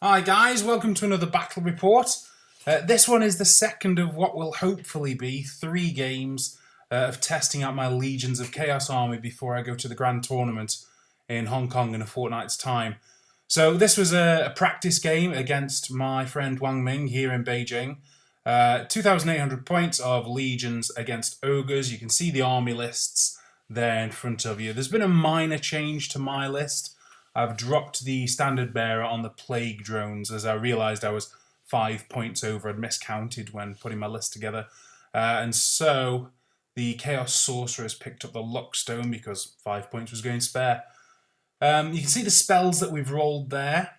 Hi guys, welcome to another battle report. This one is the second of what will hopefully be 3 games of testing out my Legions of Chaos army before I go to the Grand Tournament in Hong Kong in a fortnight's time. So this was a practice game against my friend Wang Ming here in Beijing. 2,800 points of Legions against Ogres. You can see the army lists there in front of you. There's been a minor change to my list. I've dropped the standard bearer on the plague drones as I realised I was 5 points over and miscounted when putting my list together. And so the Chaos Sorcerers picked up the Luckstone because 5 points was going spare. You can see the spells that we've rolled there.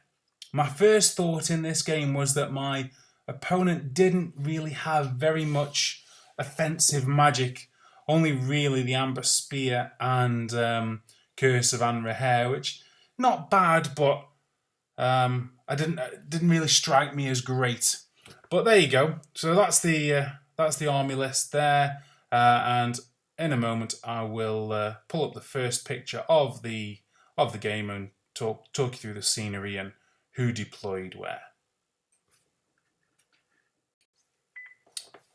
My first thought in this game was that my opponent didn't really have very much offensive magic. Only really the Amber Spear and Curse of Anraher, which not bad, but it didn't really strike me as great. But there you go. So that's the army list there, and in a moment I will pull up the first picture of the game and talk you through the scenery and who deployed where.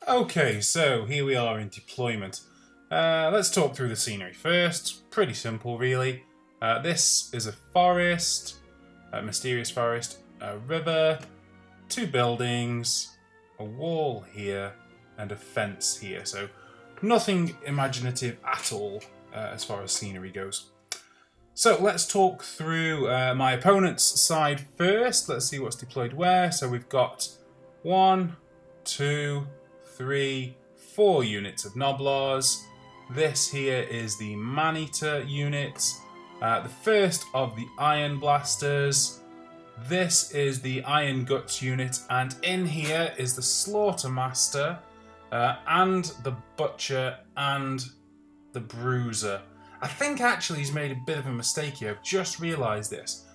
Okay, so here we are in deployment. Let's talk through the scenery first. Pretty simple, really. This is a forest, a mysterious forest, a river, 2 buildings, a wall here, and a fence here. So nothing imaginative at all as far as scenery goes. So let's talk through my opponent's side first. Let's see what's deployed where. So we've got 1, 2, 3, 4 units of Noblars. This here is the Man-Eater unit. The first of the Iron Blasters. This is the Iron Guts unit, and in here is the Slaughtermaster, and the Butcher, and the Bruiser. I think actually he's made a bit of a mistake here. I've just realised this.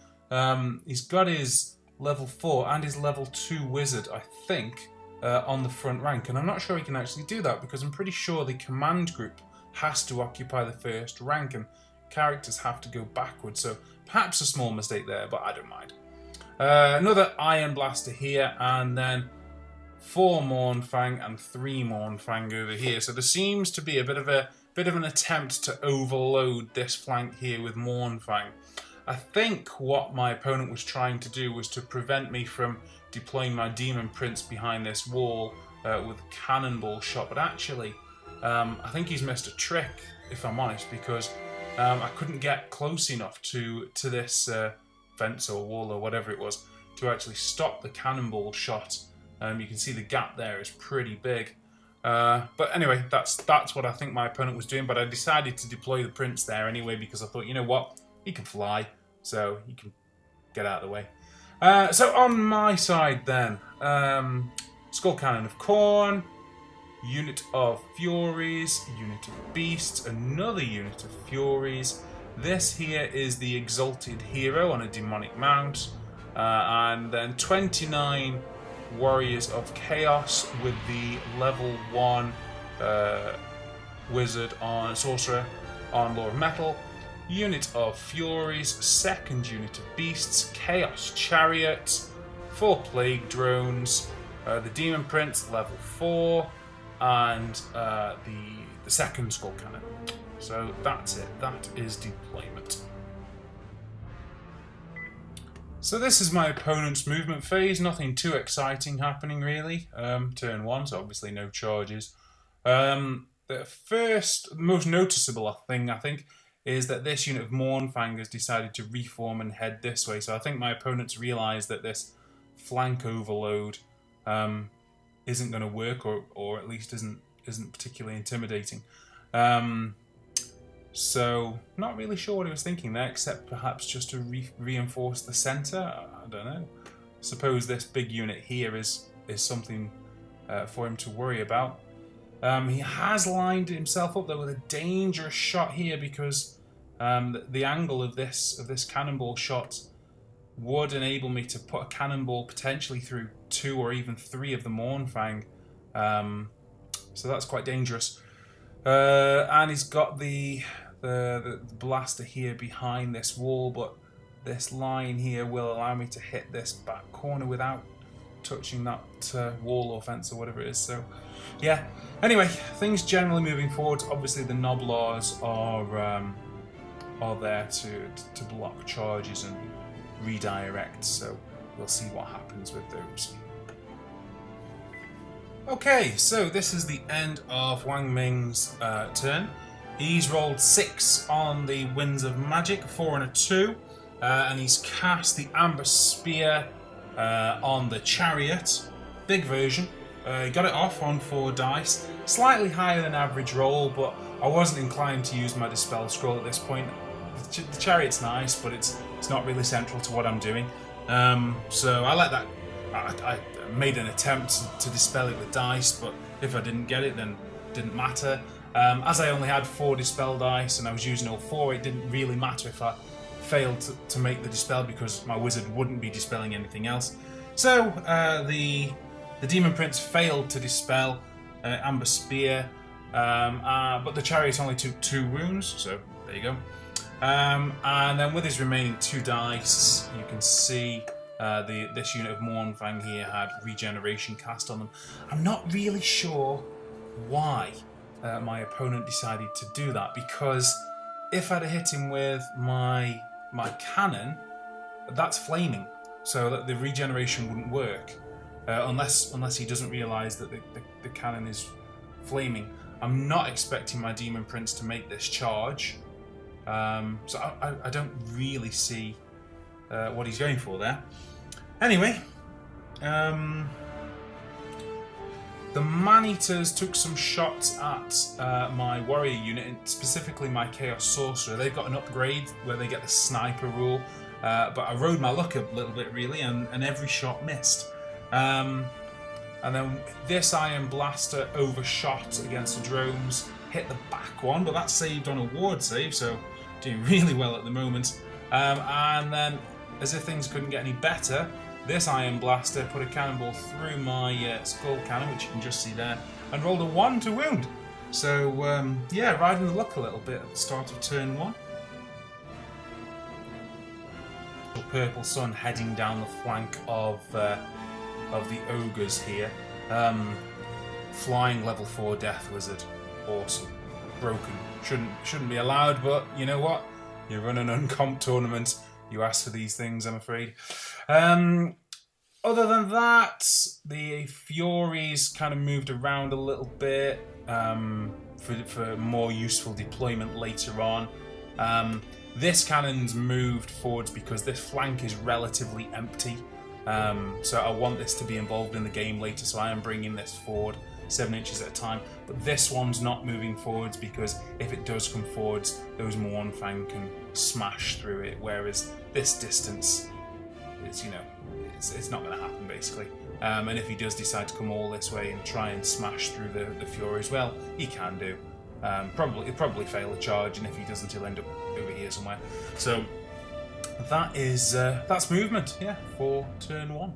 He's got his level 4 and his level 2 Wizard, I think, on the front rank, and I'm not sure he can actually do that because I'm pretty sure the command group has to occupy the first rank, and characters have to go backwards, so perhaps a small mistake there, but I don't mind. Another Iron Blaster here, and then 4 Mournfang and 3 Mournfang over here. So there seems to be a bit of an attempt to overload this flank here with Mournfang. I think what my opponent was trying to do was to prevent me from deploying my Demon Prince behind this wall with a cannonball shot, but actually I think he's missed a trick, if I'm honest, because I couldn't get close enough to this fence or wall or whatever it was to actually stop the cannonball shot. You can see the gap there is pretty big. But anyway, that's what I think my opponent was doing, but I decided to deploy the Prince there anyway because I thought, you know what, he can fly, so he can get out of the way. So on my side then, Skull Cannon of Corn, unit of Furies, unit of Beasts, another unit of Furies. This here is the Exalted Hero on a Demonic Mount, and then 29 Warriors of Chaos with the level 1 Wizard on Sorcerer on Law of Metal, unit of Furies, second unit of Beasts, Chaos Chariot, 4 Plague Drones, the Demon Prince level 4, and the second Skull Cannon. So that's it. That is deployment. So this is my opponent's movement phase. Nothing too exciting happening really. Turn 1, so obviously no charges. The most noticeable thing I think is that this unit of Mournfang has decided to reform and head this way. So I think my opponent's realised that this flank overload isn't going to work, or at least isn't particularly intimidating. So not really sure what he was thinking there, except perhaps just to reinforce the centre. I don't know. Suppose this big unit here is something for him to worry about. He has lined himself up though with a dangerous shot here because the angle of this cannonball shot would enable me to put a cannonball potentially through 2 or even 3 of the Mournfang. So that's quite dangerous. And he's got the blaster here behind this wall, but this line here will allow me to hit this back corner without touching that wall or fence or whatever it is. So yeah, anyway, things generally moving forward. Obviously the Noblars are there to block charges and redirect, so we'll see what happens with those. Okay, so this is the end of Wang Ming's turn. He's rolled 6 on the Winds of Magic, 4 and a 2, and he's cast the Amber Spear on the Chariot, big version. He got it off on 4 dice, slightly higher than average roll, but I wasn't inclined to use my Dispel Scroll at this point. The Chariot's nice, but it's not really central to what I'm doing. So I let that. I made an attempt to dispel it with dice, but if I didn't get it, then it didn't matter. As I only had 4 dispel dice and I was using all 4, it didn't really matter if I failed to make the dispel because my wizard wouldn't be dispelling anything else. So the Demon Prince failed to dispel Amber Spear, but the Chariot only took 2 wounds, so there you go. And then with his remaining 2 dice, you can see this unit of Mournfang here had regeneration cast on them. I'm not really sure why my opponent decided to do that, because if I'd hit him with my cannon, that's flaming, so that the regeneration wouldn't work unless he doesn't realise that the cannon is flaming. I'm not expecting my Demon Prince to make this charge, so I don't really see what he's going for there. Anyway, the Man-Eaters took some shots at my warrior unit, and specifically my Chaos Sorcerer. They've got an upgrade where they get the sniper rule, but I rode my luck a little bit really, and every shot missed. And then this Iron Blaster overshot against the drones, hit the back one, but that's saved on a ward save, so doing really well at the moment. And then, as if things couldn't get any better, this Iron Blaster put a cannonball through my skull cannon, which you can just see there, and rolled a 1 to wound. So yeah, riding the luck a little bit at the start of turn 1. Purple Sun heading down the flank of the Ogres here. Flying level 4 Death Wizard, awesome. Broken, shouldn't be allowed, but you know what? You run an uncomp tournament. You ask for these things, I'm afraid. Other than that, the Furies kind of moved around a little bit for more useful deployment later on. This cannon's moved forwards because this flank is relatively empty. So I want this to be involved in the game later, so I am bringing this forward 7 inches at a time. But this one's not moving forwards because if it does come forwards, those Mournfang can smash through it, whereas this distance is, you know, it's not going to happen basically. And if he does decide to come all this way and try and smash through the Furies, well, he can do. He'll probably fail a charge, and if he doesn't, he'll end up over here somewhere. So that is that's movement, yeah, for turn 1.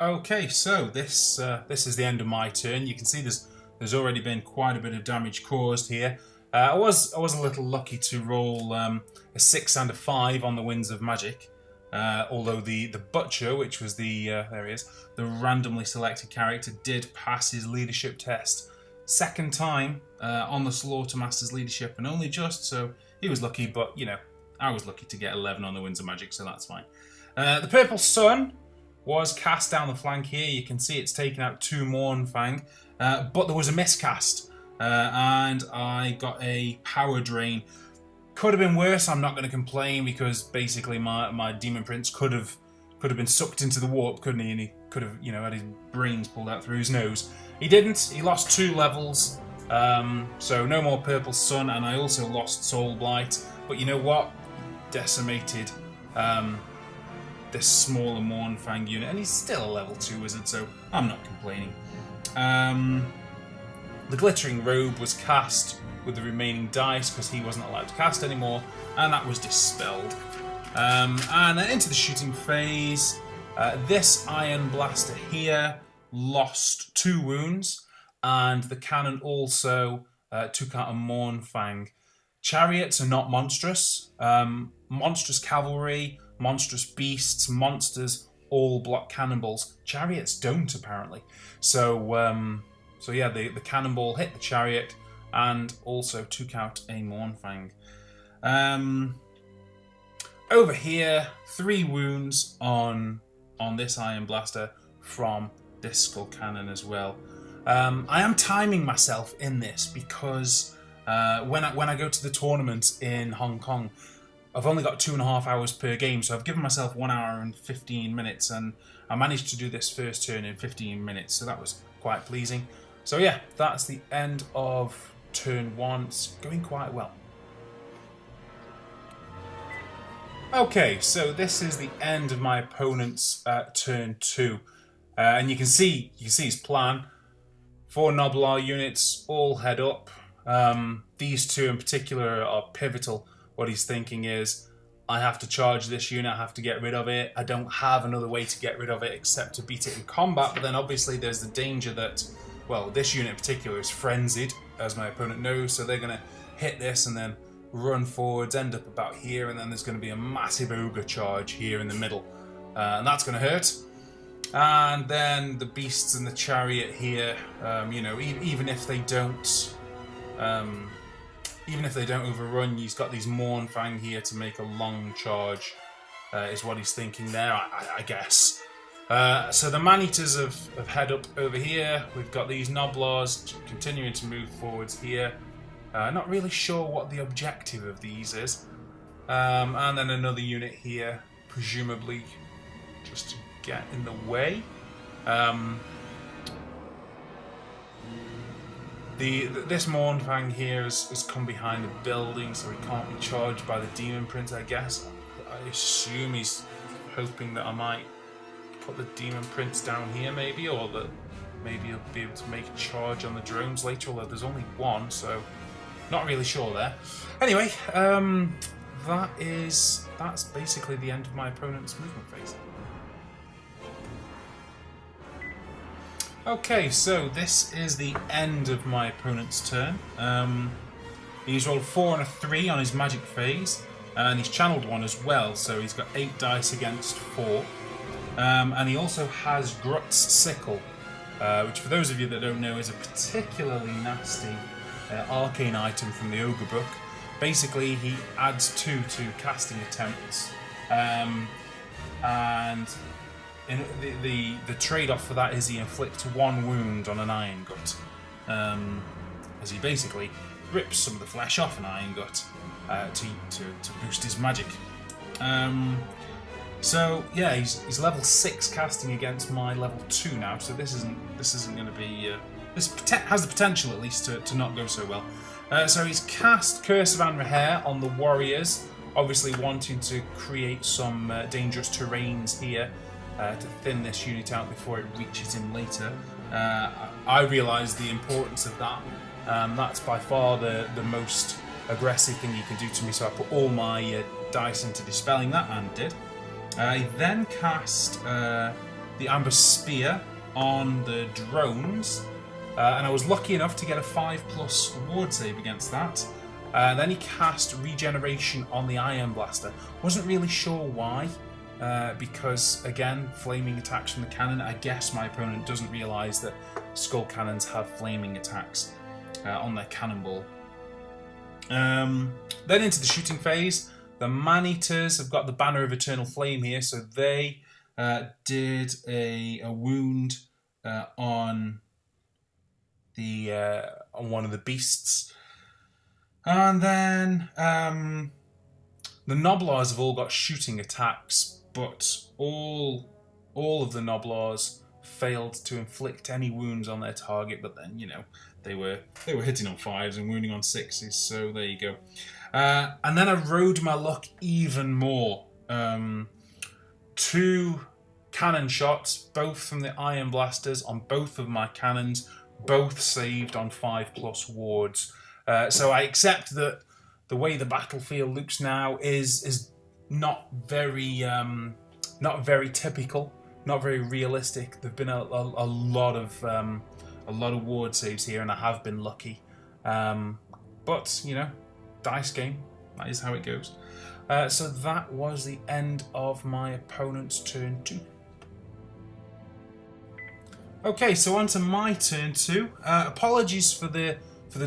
Okay, so this is the end of my turn. You can see there's already been quite a bit of damage caused here. I was a little lucky to roll a 6 and a 5 on the Winds of Magic. Although the Butcher, which was there he is, the randomly selected character, did pass his leadership test second time on the Slaughtermaster's leadership, and only just, so he was lucky, but you know, I was lucky to get 11 on the Winds of Magic, so that's fine. The Purple Sun was cast down the flank here. You can see it's taken out 2 Mournfang, but there was a miscast, and I got a power drain. Could have been worse, I'm not going to complain, because basically my Demon Prince could have been sucked into the warp, couldn't he? And he could have, you know, had his brains pulled out through his nose. He didn't. He lost 2 levels, so no more Purple Sun, and I also lost Soul Blight. But you know what? Decimated this smaller Mournfang unit, and he's still a level 2 wizard, so I'm not complaining. The Glittering Robe was cast with the remaining dice because he wasn't allowed to cast anymore, and that was dispelled. And then into the shooting phase, this Iron Blaster here lost 2 wounds, and the cannon also took out a Mournfang. Chariots are not monstrous. Monstrous cavalry, monstrous beasts, monsters all block cannonballs. Chariots don't, apparently. So yeah, the cannonball hit the chariot and also took out a Mournfang. Over here, 3 wounds on this Iron Blaster from this Skull Cannon as well. I am timing myself in this because when I go to the tournament in Hong Kong, I've only got 2.5 hours per game, so I've given myself 1 hour and 15 minutes, and I managed to do this first turn in 15 minutes, so that was quite pleasing. So yeah, that's the end of turn 1. It's going quite well. Okay, so this is the end of my opponent's turn 2, and you can see his plan. 4 Noblar units, all head up. These 2 in particular are pivotal. What he's thinking is, I have to charge this unit, I have to get rid of it. I don't have another way to get rid of it except to beat it in combat, but then obviously there's the danger that, well, this unit in particular is frenzied, as my opponent knows, so they're going to hit this and then run forwards, end up about here, and then there's going to be a massive Ogre charge here in the middle. And that's going to hurt. And then the beasts and the chariot here, you know, even if they don't overrun, he's got these Mournfang here to make a long charge, is what he's thinking there, I guess. So the man-eaters have head up over here. We've got these Noblars continuing to move forwards here. Not really sure what the objective of these is. And then another unit here, presumably just to get in the way. This Mournfang here has come behind the building, so he can't be charged by the Demon Prince, I guess. I assume he's hoping that I might put the Demon Prince down here, maybe, or that maybe he'll be able to make a charge on the drones later, although there's only 1, so not really sure there. Anyway, that's basically the end of my opponent's movement phase. Okay, so this is the end of my opponent's turn. He's rolled 4 and a 3 on his magic phase, and he's channeled 1 as well, so he's got 8 dice against 4. And he also has Grut's Sickle, which for those of you that don't know is a particularly nasty arcane item from the Ogre book. Basically, he adds 2 to casting attempts, and the trade-off for that is he inflicts 1 wound on an Iron Gut, as he basically rips some of the flesh off an Iron Gut to boost his magic. So yeah, he's level 6 casting against my level 2 now, so this isn't going to be this has the potential at least to not go so well. So he's cast Curse of Anraher on the warriors, obviously wanting to create some dangerous terrains here to thin this unit out before it reaches him later. I realise the importance of that. That's by far the most aggressive thing you can do to me, so I put all my dice into dispelling that, and did. I then cast the Amber Spear on the drones, and I was lucky enough to get a 5+ ward save against that. Then he cast Regeneration on the Iron Blaster. Wasn't really sure why, because again, flaming attacks from the cannon. I guess my opponent doesn't realise that Skull Cannons have flaming attacks on their cannonball. Then into the shooting phase. The Man-Eaters have got the Banner of Eternal Flame here, so they did a wound on one of the beasts. And then the Noblars have all got shooting attacks, but all of the Noblars failed to inflict any wounds on their target, but then, you know, they were hitting on 5s and wounding on 6s, so there you go. And then I rode my luck even more. 2 cannon shots, both from the Iron Blasters on both of my cannons, both saved on 5+ wards. So I accept that the way the battlefield looks now is not very typical, not very realistic. There've been a lot of ward saves here, and I have been lucky. But you know, dice game. That is how it goes. So that was the end of my opponent's turn 2. Okay, so on to my turn 2. Apologies for the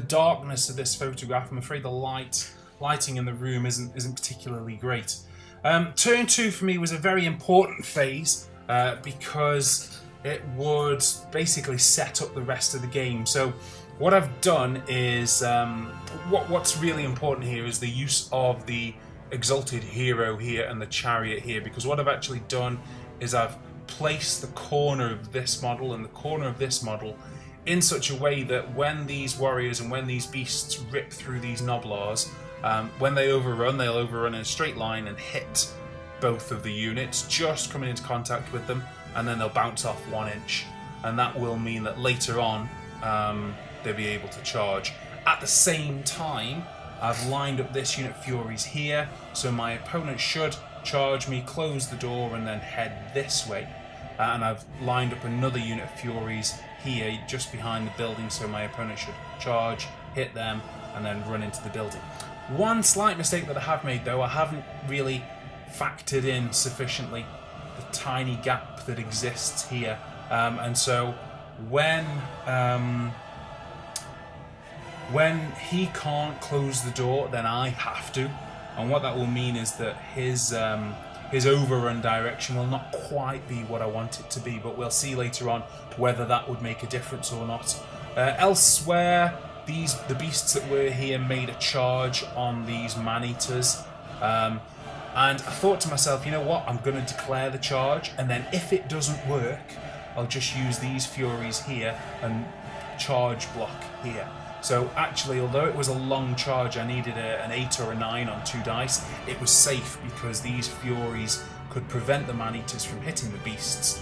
darkness of this photograph. I'm afraid the lighting in the room isn't particularly great. Turn 2 for me was a very important phase because it would basically set up the rest of the game. So what I've done is, what's really important here is the use of the Exalted Hero here and the Chariot here, because what I've actually done is I've placed the corner of this model and the corner of this model in such a way that when these warriors and when these beasts rip through these Noblars, when they overrun, they'll overrun in a straight line and hit both of the units, just coming into contact with them, and then they'll bounce off 1 inch. And that will mean that later on, they'll be able to charge. At the same time, I've lined up this unit Furies here, so my opponent should charge me, close the door, and then head this way. And I've lined up another unit of Furies here, just behind the building, so my opponent should charge, hit them, and then run into the building. One slight mistake that I have made, though, I haven't really factored in sufficiently the tiny gap that exists here. And so when he can't close the door, then I have to. And what that will mean is that his overrun direction will not quite be what I want it to be, but we'll see later on whether that would make a difference or not. Elsewhere, the beasts that were here made a charge on these man-eaters. And I thought to myself, you know what, I'm going to declare the charge, and then if it doesn't work, I'll just use these Furies here and charge block here. So actually, although it was a long charge, I needed an 8 or a 9 on 2 dice, it was safe because these Furies could prevent the man-eaters from hitting the beasts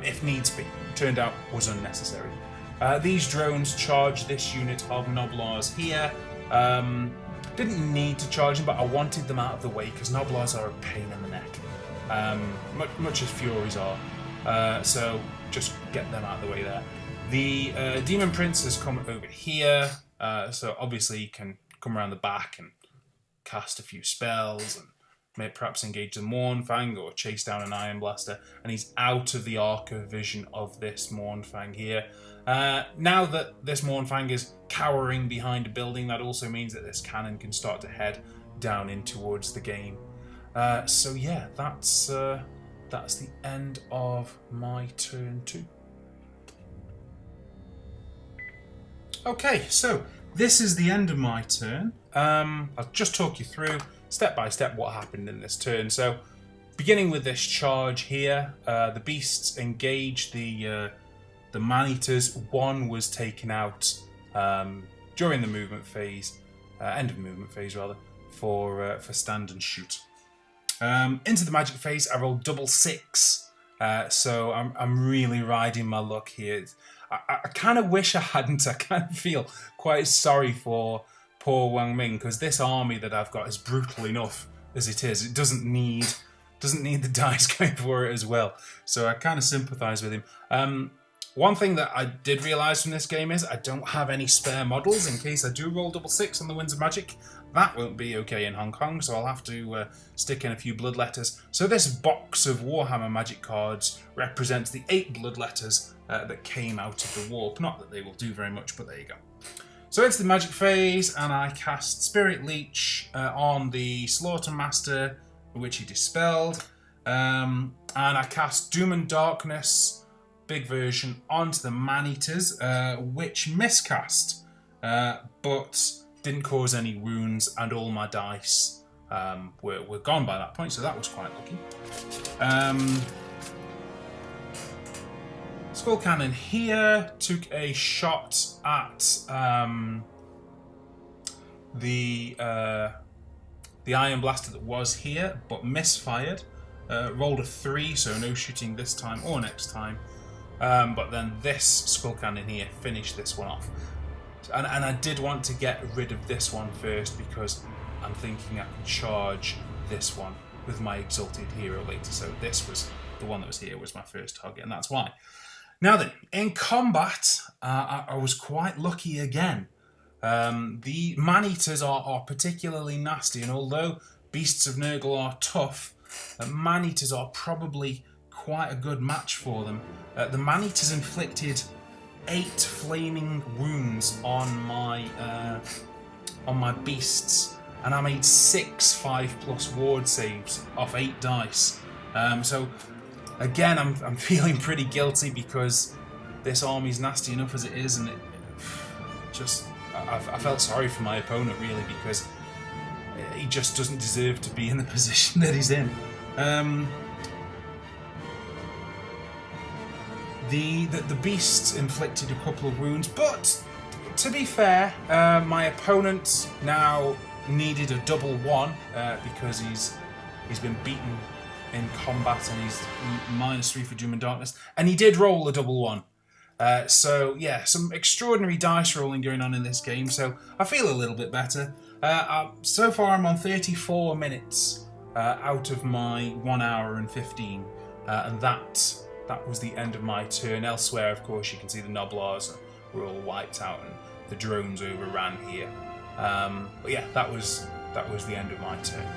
if needs be. Turned out was unnecessary. These drones charge this unit of Noblars here. Didn't need to charge them, but I wanted them out of the way because Noblars are a pain in the neck, much as Furies are. So just get them out of the way there. The Demon Prince has come over here, so obviously he can come around the back and cast a few spells and may perhaps engage the Mournfang or chase down an Iron Blaster, and he's out of the arc of vision of this Mournfang here. Now that this Mournfang is cowering behind a building, that also means that this cannon can start to head down in towards the game. So yeah, that's the end of my turn 2. Okay, so this is the end of my turn. I'll just talk you through step by step what happened in this turn. So, beginning with this charge here, the beasts engaged the man-eaters. One was taken out during the movement phase, end of movement phase rather, for stand and shoot. Into the magic phase, I rolled double 6, so I'm really riding my luck here. I kind of wish I hadn't. I kind of feel quite sorry for poor Wang Ming, because this army that I've got is brutal enough as it is. It doesn't need the dice going for it as well. So I kind of sympathise with him. One thing that I did realise from this game is I don't have any spare models in case I do roll double 6 on the Winds of Magic. That won't be okay in Hong Kong, so I'll have to stick in a few blood letters. So this box of Warhammer Magic cards represents the 8 blood letters that came out of the warp. Not that they will do very much, but there you go. So into the magic phase, and I cast Spirit Leech on the Slaughter Master, which he dispelled. And I cast Doom and Darkness, big version, onto the Man-Eaters, which miscast, but didn't cause any wounds, and all my dice were gone by that point, so that was quite lucky. Skull Cannon here took a shot at the Iron Blaster that was here, but misfired. Rolled a 3, so no shooting this time or next time. But then this Skull Cannon here finished this one off. And I did want to get rid of this one first because I'm thinking I can charge this one with my Exalted Hero later. So this was the one that was here was my first target, and that's why. Now then, in combat, I was quite lucky again. The man-eaters are particularly nasty, and although Beasts of Nurgle are tough, man-eaters are probably quite a good match for them. The man-eaters inflicted 8 flaming wounds on my beasts, and I made 6 5+ ward saves off 8 dice. So again, I'm feeling pretty guilty because this army's nasty enough as it is, and I felt sorry for my opponent really, because he just doesn't deserve to be in the position that he's in. The beast inflicted a couple of wounds, but to be fair, my opponent now needed a double 1 because he's been beaten in combat and he's -3 for Doom and Darkness, and he did roll a double 1. So yeah, some extraordinary dice rolling going on in this game, so I feel a little bit better. So far I'm on 34 minutes out of my 1 hour and 15, and that was the end of my turn. Elsewhere, of course, you can see the Noblars were all wiped out and the drones overran here. But yeah, that was the end of my turn.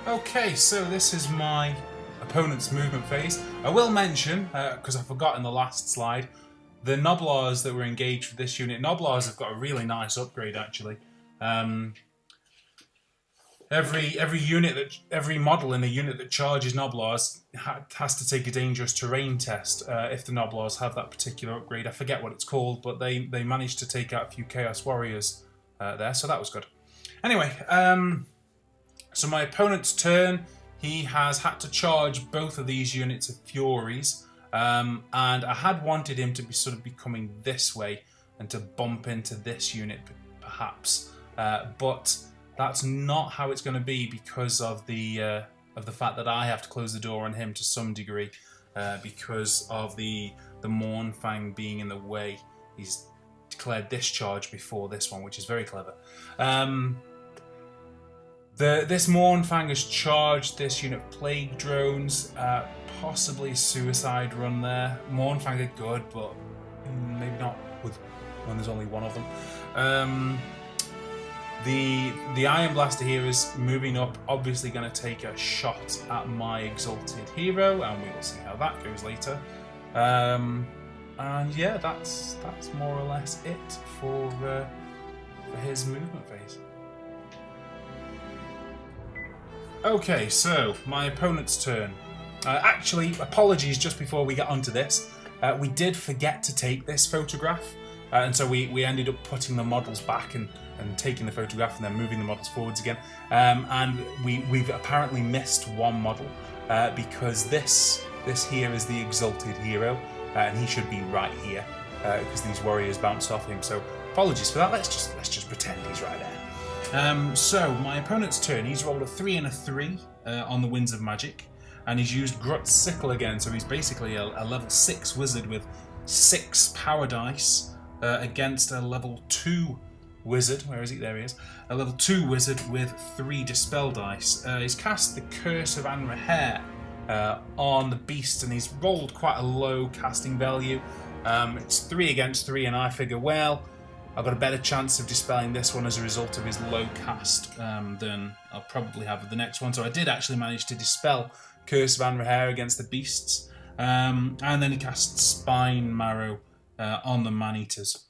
Okay, so this is my opponent's movement phase. I will mention, because I forgot in the last slide, the Noblars that were engaged with this unit. Noblars have got a really nice upgrade actually. Every model in a unit that charges Noblars has to take a dangerous terrain test if the Noblars have that particular upgrade. I forget what it's called, but they managed to take out a few Chaos Warriors there, so that was good. Anyway, so my opponent's turn, he has had to charge both of these units of Furies, and I had wanted him to be coming this way and to bump into this unit perhaps, but that's not how it's going to be because of the fact that I have to close the door on him to some degree, because of the Mournfang being in the way. He's declared this charge before this one, which is very clever. This Mournfang has charged this unit of Plague Drones, possibly Suicide Run there. Mournfang are good, but maybe not when there's only one of them. The Iron Blaster here is moving up, obviously going to take a shot at my Exalted Hero, and we will see how that goes later. And yeah, that's more or less it for his movement phase. Okay, so my opponent's turn. Actually, apologies just before we get onto this. We did forget to take this photograph, and so we ended up putting the models back and taking the photograph and then moving the models forwards again. And we've apparently missed one model because this here is the Exalted Hero, and he should be right here because these warriors bounced off him. So apologies for that. Let's just pretend he's right there. So my opponent's turn. He's rolled a 3 and a 3 on the Winds of Magic, and he's used Grut's Sickle again. So he's basically a level 6 wizard with 6 power dice against a level 2 wizard. Where is he? There he is. A level 2 wizard with 3 dispel dice. He's cast the Curse of Anraher on the beast, and he's rolled quite a low casting value. It's 3 against 3, and I figure, well, I've got a better chance of dispelling this one as a result of his low cast than I'll probably have with the next one. So I did actually manage to dispel Curse of Anraher against the beasts. And then he cast Spine Marrow on the Man-Eaters.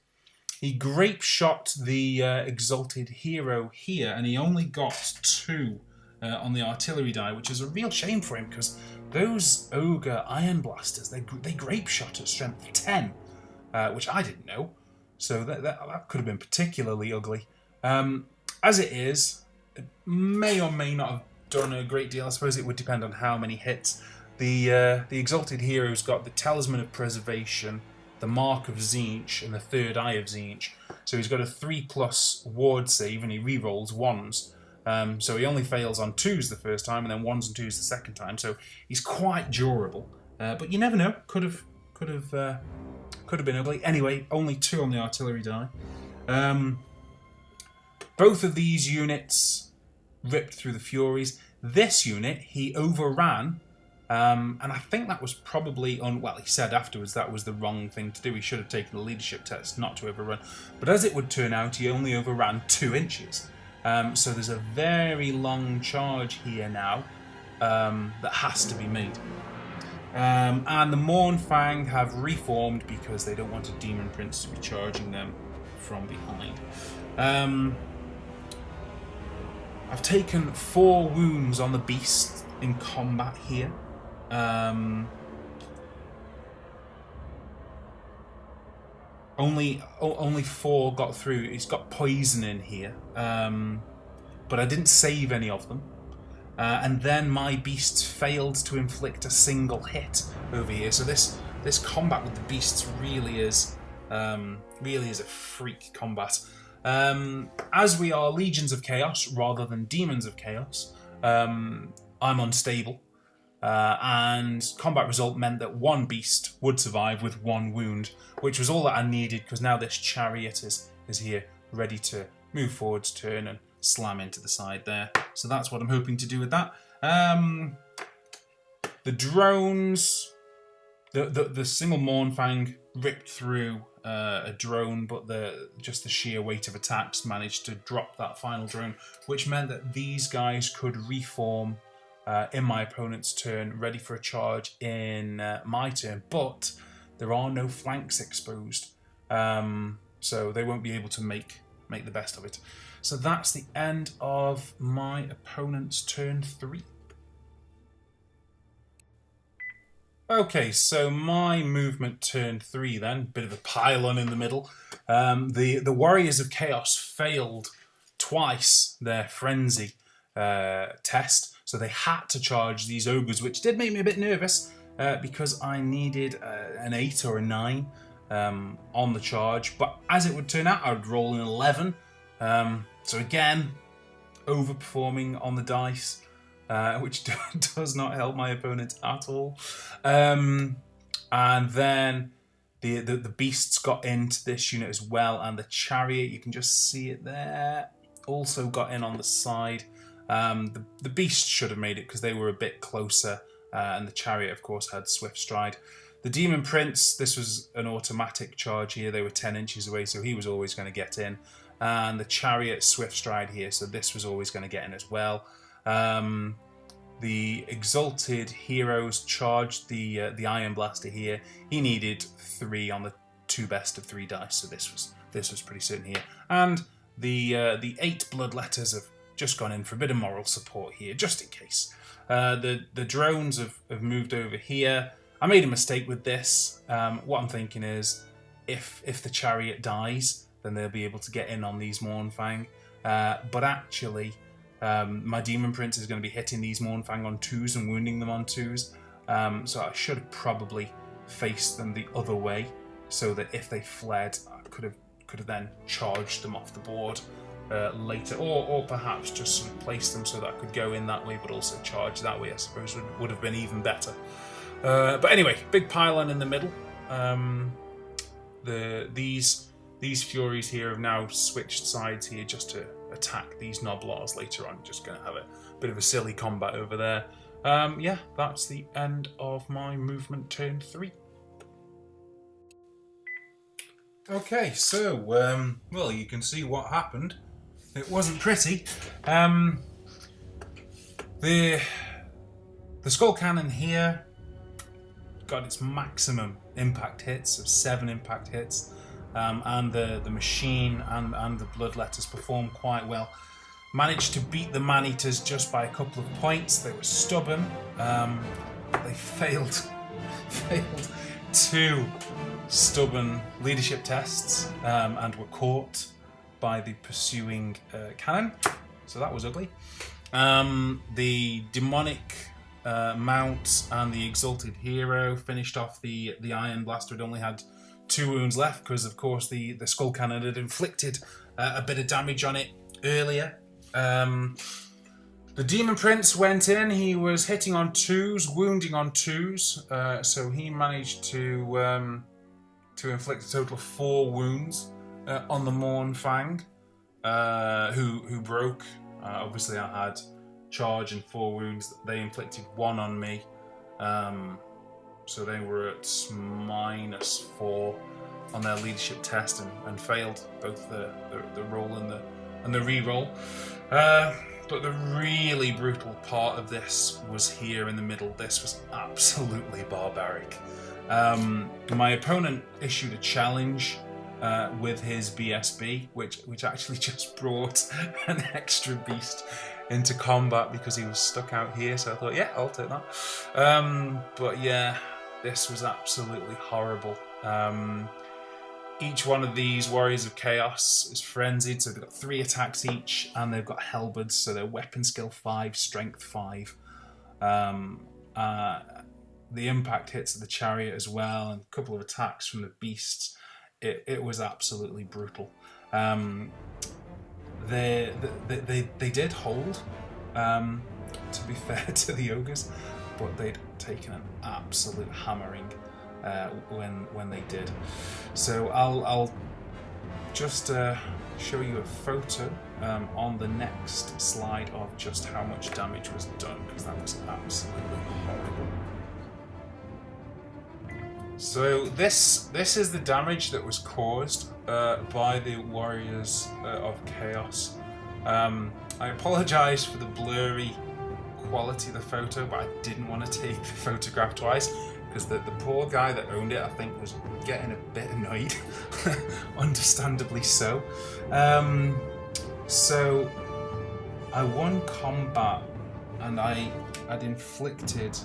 He grape shot the Exalted Hero here, and he only got 2 on the artillery die, which is a real shame for him because those Ogre Iron Blasters, they grape shot at strength 10, which I didn't know. So that could have been particularly ugly. As it is, it may or may not have done a great deal. I suppose it would depend on how many hits. The Exalted Hero's got the Talisman of Preservation, the Mark of Tzeentch, and the Third Eye of Tzeentch. So he's got a 3+ ward save, and he re-rolls 1s. So he only fails on 2s the first time, and then 1s and 2s the second time. So he's quite durable. But you never know. Could have been ugly. Anyway, only 2 on the artillery die. Both of these units ripped through the Furies. This unit, he overran And I think that was probably well, he said afterwards that was the wrong thing to do. He should have taken the leadership test, not to overrun. But as it would turn out, he only overran 2 inches. So there's a very long charge here now that has to be made. And the Mournfang have reformed because they don't want a Demon Prince to be charging them from behind. I've taken 4 wounds on the beast in combat here. Only 4 got through. It's got poison in here, but I didn't save any of them. And then my beasts failed to inflict a single hit over here. So this combat with the beasts really is a freak combat. As we are legions of chaos rather than demons of chaos, I'm unstable. And combat result meant that 1 beast would survive with 1 wound, which was all that I needed, because now this chariot is here, ready to move forwards, turn, and slam into the side there. So that's what I'm hoping to do with that. The drones, the single Mournfang ripped through a drone, but just the sheer weight of attacks managed to drop that final drone, which meant that these guys could reform in my opponent's turn, ready for a charge in my turn. But there are no flanks exposed, so they won't be able to make the best of it. So that's the end of my opponent's turn 3. Okay, so my movement turn 3 then, bit of a pylon in the middle. The Warriors of Chaos failed twice their frenzy test, so they had to charge these ogres, which did make me a bit nervous because I needed an 8 or a 9 on the charge. But as it would turn out, I would roll an 11. So again, overperforming on the dice, which does not help my opponent at all. And then the beasts got into this unit as well, and the chariot, you can just see it there, also got in on the side. The beasts should have made it because they were a bit closer, and the chariot, of course, had swift stride. The Demon Prince, this was an automatic charge here. They were 10 inches away, so he was always going to get in. And the chariot swift stride here, so this was always going to get in as well. The Exalted Heroes charged the Iron Blaster here. He needed 3 on the 2 best of 3 dice, so this was pretty certain here. And the 8 Bloodletters have just gone in for a bit of moral support here, just in case. The drones have moved over here. I made a mistake with this. What I'm thinking is, if the chariot dies, then they'll be able to get in on these Mournfang. But actually, my Demon Prince is going to be hitting these Mournfang on 2s and wounding them on 2s. So I should have probably faced them the other way, so that if they fled, I could have then charged them off the board later, or perhaps just sort of placed them so that I could go in that way, but also charge that way. I suppose would have been even better. But anyway, big pylon in the middle. These Furies here have now switched sides here just to attack these Noblars later on. Just going to have a bit of a silly combat over there. Yeah, that's the end of my movement turn 3. Okay, so, well, you can see what happened. It wasn't pretty. The Skull Cannon here got its maximum impact hits of 7 impact hits. And the machine and the Bloodletters performed quite well. Managed to beat the Man-Eaters just by a couple of points. They were stubborn. They failed 2 stubborn leadership tests and were caught by the pursuing cannon. So that was ugly. The demonic mount and the Exalted Hero finished off the Iron Blaster. It only had 2 wounds left because, of course, the Skull Cannon had inflicted a bit of damage on it earlier. The Demon Prince went in. He was hitting on 2s, wounding on 2s, so he managed to inflict a total of 4 wounds on the Mournfang, who broke. Obviously, I had charge and 4 wounds. They inflicted 1 on me. So they were at -4 on their leadership test and failed both the roll and the re-roll. But the really brutal part of this was here in the middle. This was absolutely barbaric. My opponent issued a challenge with his BSB, which actually just brought an extra beast into combat because he was stuck out here. So I thought, yeah, I'll take that. But yeah, this was absolutely horrible. Each one of these Warriors of Chaos is frenzied, so they've got 3 attacks each, and they've got halberds, so they're weapon skill 5, strength 5. The impact hits of the chariot as well, and a couple of attacks from the beasts. It was absolutely brutal. They did hold, to be fair to the ogres, but they'd taken an absolute hammering when they did. So I'll just show you a photo on the next slide of just how much damage was done, because that was absolutely horrible. So this is the damage that was caused by the Warriors of Chaos. I apologise for the blurry quality of the photo, but I didn't want to take the photograph twice because the poor guy that owned it, I think, was getting a bit annoyed, understandably so. So I won combat, and I'd inflicted.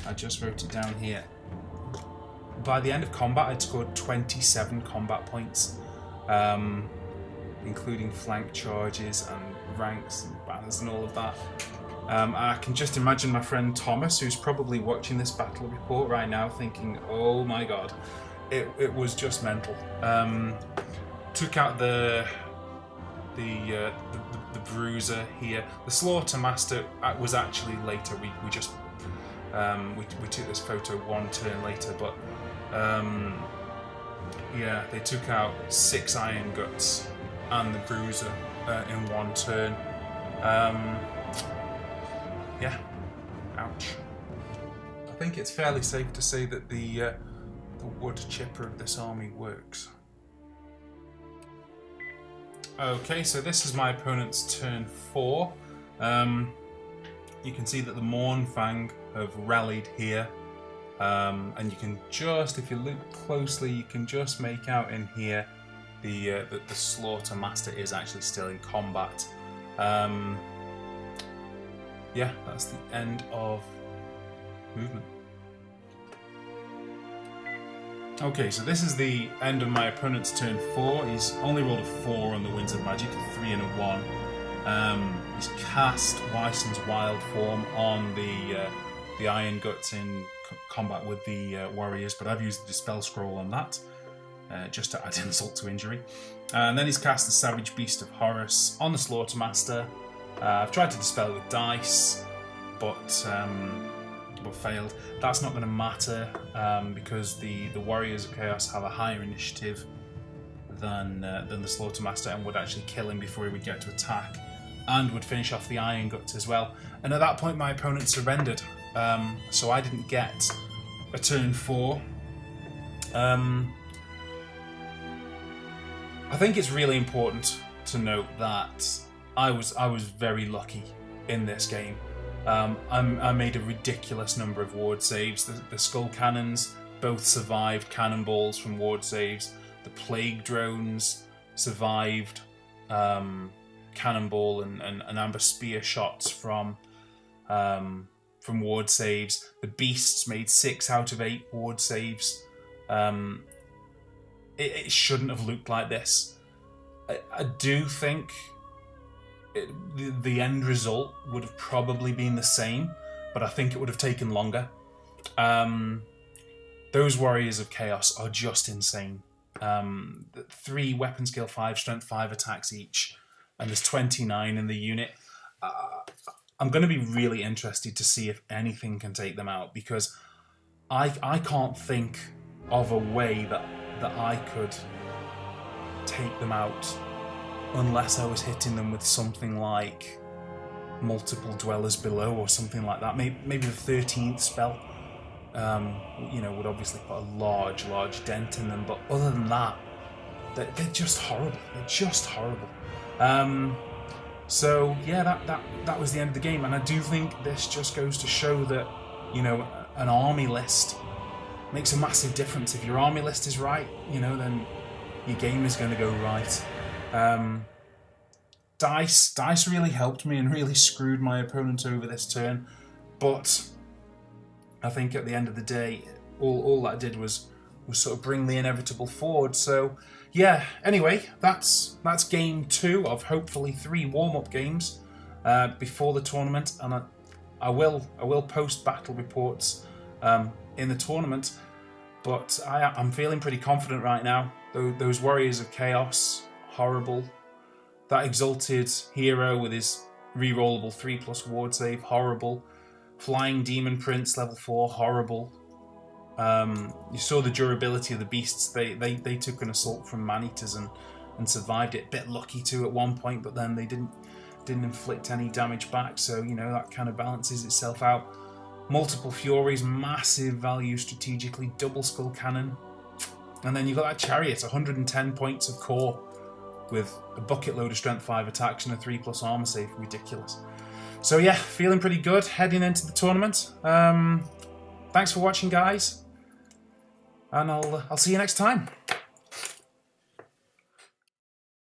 I just wrote it down here. By the end of combat, I'd scored 27 combat points, including flank charges and ranks and banners and all of that. I can just imagine my friend Thomas, who's probably watching this battle report right now, thinking, "Oh my god, it was just mental." Took out the bruiser here. The slaughter master was actually later. We just we took this photo one turn later, but yeah, they took out 6 iron guts and the bruiser in one turn. Yeah, ouch. I think it's fairly safe to say that the wood chipper of this army works. Okay, so this is my opponent's turn 4. You can see that the Mournfang have rallied here, and you can just, if you look closely, you can just make out in here the Slaughter Master is actually still in combat. Yeah, that's the end of movement. Okay, so this is the end of my opponent's turn 4. He's only rolled a 4 on the Winds of Magic, a 3 and a 1. He's cast Wyson's Wild Form on the Iron Guts in combat with the Warriors, but I've used the Dispel Scroll on that, just to add insult to injury. And then he's cast the Savage Beast of Horus on the Slaughter Master. I've tried to dispel with dice, but failed. That's not going to matter because the Warriors of Chaos have a higher initiative than the Slaughter Master and would actually kill him before he would get to attack, and would finish off the Iron Guts as well. And at that point, my opponent surrendered, so I didn't get a turn 4. I think it's really important to note that I was very lucky in this game. I made a ridiculous number of ward saves. The Skull Cannons both survived cannonballs from ward saves. The Plague Drones survived cannonball and amber spear shots from ward saves. The Beasts made 6 out of 8 ward saves. It shouldn't have looked like this. I do think the end result would have probably been the same, but I think it would have taken longer. Those Warriors of Chaos are just insane. 3 weapon skill 5, strength 5 attacks each, and there's 29 in the unit. I'm going to be really interested to see if anything can take them out, because I can't think of a way that I could take them out unless I was hitting them with something like multiple dwellers below or something like that. Maybe the 13th spell, you know, would obviously put a large dent in them. But other than that, they're just horrible. They're just horrible. So yeah, that was the end of the game, and I do think this just goes to show that, you know, an army list makes a massive difference. If your army list is right, you know, then your game is going to go right. Dice really helped me and really screwed my opponent over this turn, but I think at the end of the day, all that did was sort of bring the inevitable forward. So yeah, anyway, that's game 2 of hopefully 3 warm-up games before the tournament, and I will post battle reports in the tournament. But I'm feeling pretty confident right now. Those Warriors of Chaos, horrible. That Exalted Hero with his rerollable 3+ ward save, horrible. Flying Demon Prince level 4, horrible. You saw the durability of the beasts. They took an assault from man-eaters and survived it. Bit lucky too at one point, but then they didn't inflict any damage back. So, you know, that kind of balances itself out. Multiple Furies, massive value strategically. Double Skull Cannon, and then you got that Chariot, 110 points of core with a bucket load of Strength 5 attacks and a 3+ armor save. Ridiculous. So yeah, feeling pretty good heading into the tournament. Thanks for watching, guys, and I'll see you next time.